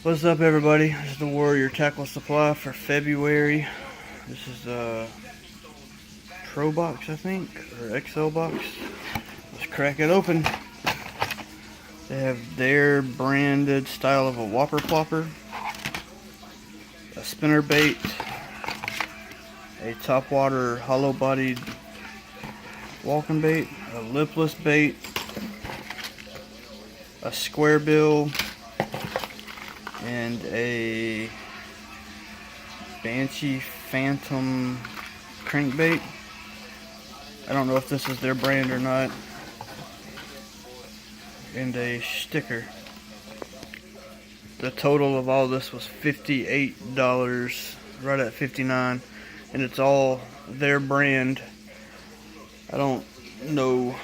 What's up, everybody? This is the Warrior Tackle Supply for February. This is the Pro Box, I think, or XL box. Let's crack it open. They have their branded style of a Whopper Plopper, a spinner bait, a topwater hollow bodied walking bait, a lipless bait, a square bill, and a Banshee Phantom crankbait. I don't know if this is their brand or not. And a sticker. The total of all this was $58, right at $59, and it's all their brand. I don't know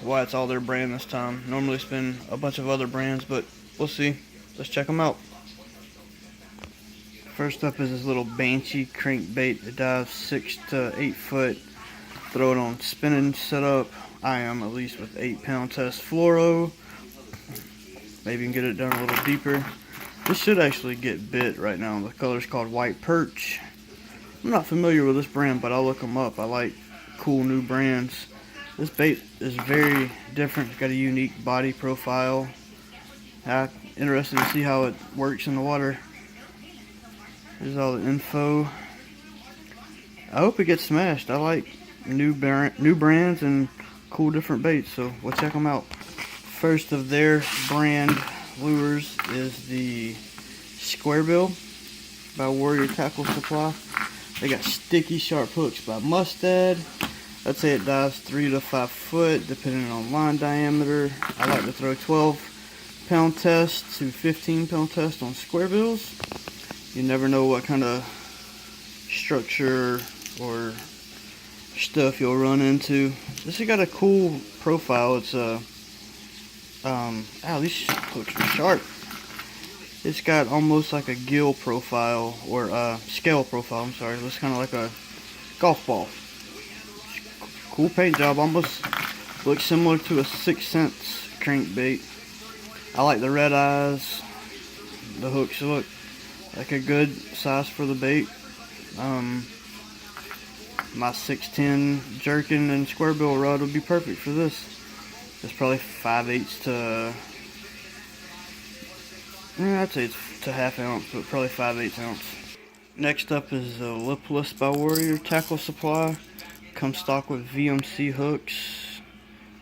why it's all their brand this time. Normally it's been a bunch of other brands, but we'll see. Let's check them out. First up is this little Banshee crankbait. It dives 6 to 8 foot. Throw it on spinning setup. I am at least with 8-pound test fluoro. Maybe you can get it down a little deeper. This should actually get bit right now. The color's called White Perch. I'm not familiar with this brand, but I'll look them up. I like cool new brands. This bait is very different. It's got a unique body profile. I'm interested to see how it works in the water. Here's all the info. I hope it gets smashed. I like new brands and cool different baits, so we'll check them out. First of their brand lures is the Square Bill by Warrior Tackle Supply. They got sticky sharp hooks by Mustad. I'd say it dives 3 to 5 foot depending on line diameter. I like to throw 12-pound test to 15-pound test on Square Bills. You never know what kind of structure or stuff you'll run into. This has got a cool profile. It's these hooks are sharp. It's got almost like a gill profile, or scale profile, I'm sorry. It looks kind of like a golf ball. Cool paint job, almost looks similar to a 6th Sense crankbait. I like the red eyes. The hooks look like a good size for the bait. My 610 jerkin and square bill rod would be perfect for this. It's probably 5/8 to, I'd say it's to half ounce, but probably 5/8 ounce. Next up is the Lipless by Warrior Tackle Supply. Comes stock with VMC hooks.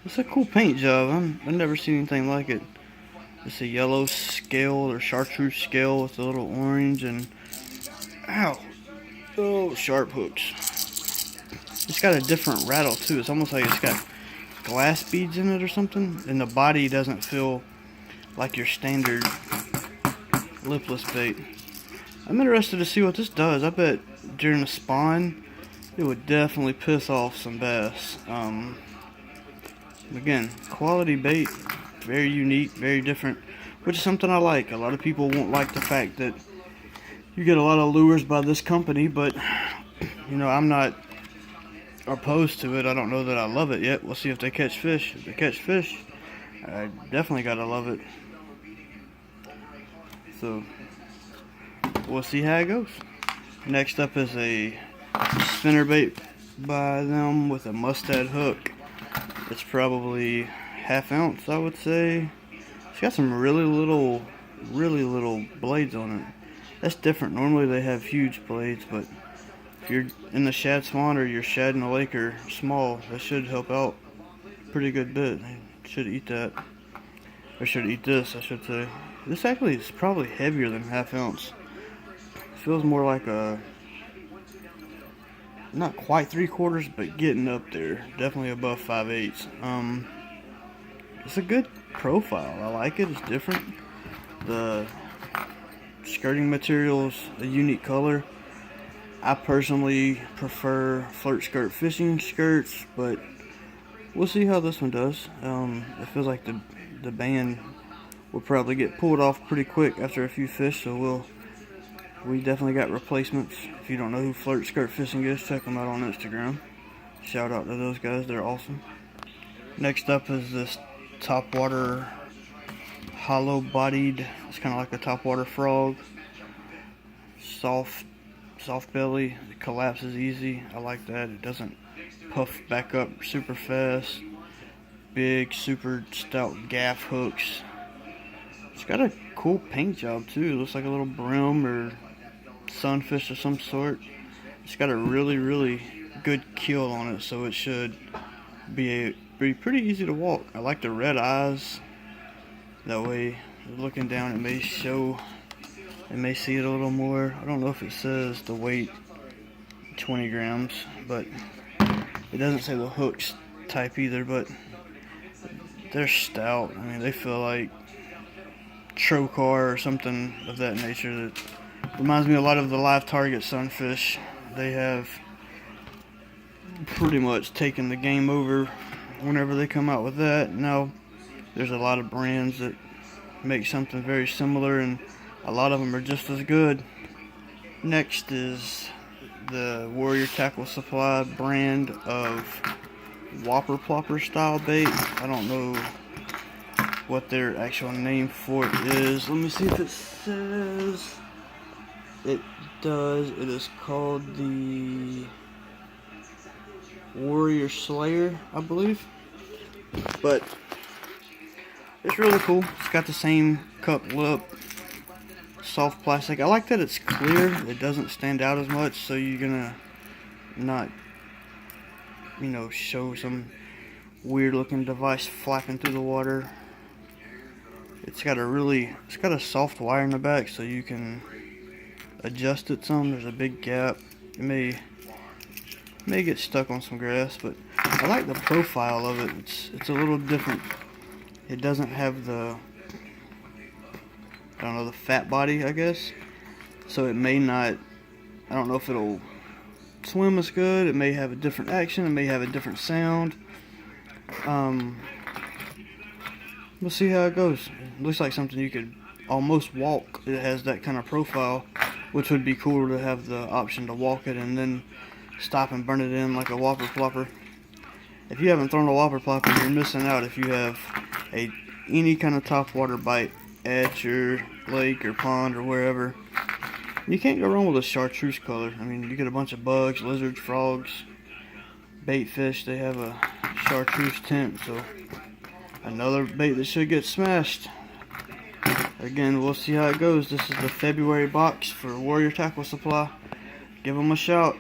It's a cool paint job. I've never seen anything like it. It's a yellow scale or chartreuse scale with a little orange and sharp hooks. It's got a different rattle too. It's almost like it's got glass beads in it or something, and the body doesn't feel like your standard lipless bait. I'm interested to see what this does. I bet during the spawn it would definitely piss off some bass. Again, quality bait, very unique, very different, which is something I like. A lot of people won't like the fact that you get a lot of lures by this company, but you know, I'm not opposed to it. I don't know that I love it yet. We'll see if they catch fish. If they catch fish, I definitely gotta love it. So we'll see how it goes. Next up is a spinnerbait by them with a Mustad hook. It's probably half ounce, I would say. It's got some really little blades on it. That's different. Normally they have huge blades, but if you're in the shad spawn or you're shadding a lake or small, that should help out pretty good bit. I should eat that. Or should eat this, I should say. This actually is probably heavier than half ounce. It feels more like a, not quite 3/4, but getting up there. Definitely above 5/8. It's a good profile. I like it. It's different. The skirting material is a unique color. I personally prefer flirt skirt fishing skirts, but we'll see how this one does. It feels like the band will probably get pulled off pretty quick after a few fish, so we definitely got replacements. If you don't know who Flirt Skirt Fishing is, check them out on Instagram. Shout out to those guys, they're awesome. Next up is this topwater hollow bodied. It's kind of like a topwater frog. Soft belly. It collapses easy. I like that. It doesn't puff back up super fast. Big, super stout gaff hooks. It's got a cool paint job too. It looks like a little brim or sunfish of some sort. It's got a really good keel on it, so it should be pretty easy to walk. I like the red eyes. That way, looking down, it may see it a little more. I don't know if it says the weight 20 grams, but it doesn't say the hooks type either. But they're stout. I mean, they feel like trocar or something of that nature. That reminds me a lot of the Live Target sunfish. They have pretty much taken the game over whenever they come out with that. Now, there's a lot of brands that make something very similar, and a lot of them are just as good. Next is the Warrior Tackle Supply brand of Whopper Plopper style bait. I don't know what their actual name for it is. Let me see if it says. It does. It is called the Warrior Slayer, I believe. But it's really cool. It's got the same cup lip, soft plastic. I like that it's clear. It doesn't stand out as much, so you're gonna not, show some weird looking device flapping through the water. It's got a soft wire in the back, so you can adjust it some. There's a big gap. It may get stuck on some grass, but I like the profile of it. It's a little different. It doesn't have the fat body, I guess. So it may not, I don't know if it'll swim as good. It may have a different action. It may have a different sound. We'll see how it goes. It looks like something you could almost walk. It has that kind of profile, which would be cooler to have the option to walk it and then stop and burn it in like a Whopper Plopper. If you haven't thrown a Whopper Plopper, you're missing out if you have any kind of topwater bite at your lake or pond or wherever. You can't go wrong with a chartreuse color. I mean, you get a bunch of bugs, lizards, frogs, bait fish. They have a chartreuse tint, so another bait that should get smashed. Again, we'll see how it goes. This is the February box for Warrior Tackle Supply. Give them a shout.